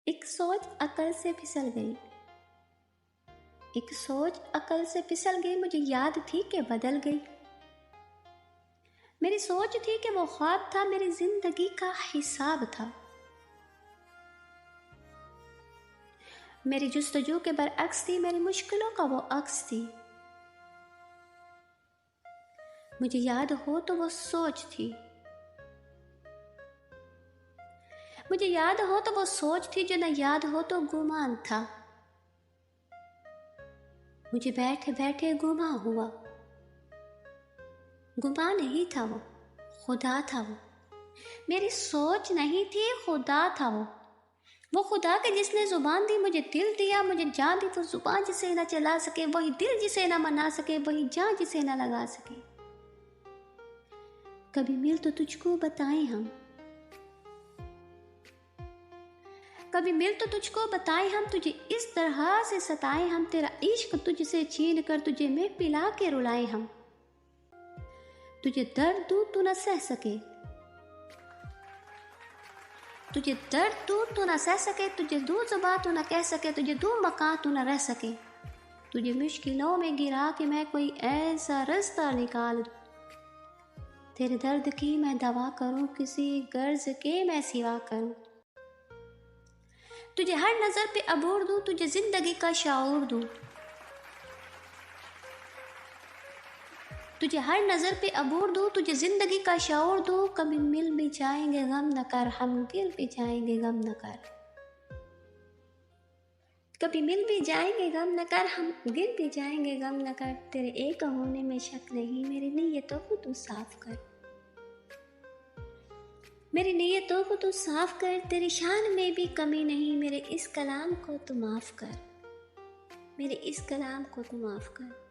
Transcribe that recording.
एक सोच अकल से फिसल गई, एक सोच अकल से फिसल गई। मुझे याद थी कि बदल गई। मेरी सोच थी कि वो ख्वाब था, मेरी जिंदगी का हिसाब था। मेरी जुस्तजू के बरअक्स थी, मेरी मुश्किलों का वो अक्स थी। मुझे याद हो तो वो सोच थी, मुझे याद हो तो वो सोच थी, जो न याद हो तो गुमान था। मुझे बैठे बैठे गुमा हुआ, गुमा नहीं था वो, खुदा था वो। मेरी सोच नहीं थी, खुदा था वो खुदा के जिसने जुबान दी, मुझे दिल दिया, मुझे जान दी। वो जुबान जिसे ना चला सके, वही दिल जिसे ना मना सके, वही जान जिसे ना लगा सके। कभी मिल तो तुझको बताएं हम, कभी मिल तो तुझको बताएं हम, तुझे इस तरह से सताएं हम, तेरा इश्क तुझसे छीन कर तुझे मैं पिला के रुलाएं हम। तुझे दर्द दूं तू न सह सके, तुझे दर्द दूं तू न सह सके, तुझे दूं ज़ुबां तू न कह सके, तुझे दूं मकान तू न रह सके। तुझे मुश्किलों में गिरा के मैं कोई ऐसा रास्ता निकाल दूं, तेरे दर्द की मैं दवा करूं, किसी गर्ज के मैं सिवा करूं। तुझे हर नज़र पे अबूर दूं, तुझे जिंदगी का शाऊर दूं, तुझे हर नज़र पे अबूर दूं, तुझे जिंदगी का शाऊर दूं। कभी मिल भी जाएंगे गम न कर, हम गिर भी जाएंगे गम न कर। कभी मिल भी जाएंगे गम न कर, हम गिर भी जाएंगे गम न कर। तेरे एक होने में शक नहीं, मेरी नीयतों को तू साफ कर, मेरी नीयतों को तू साफ कर। तेरी शान में भी कमी नहीं, मेरे इस कलाम को तू माफ़ कर, मेरे इस कलाम को तू माफ़ कर।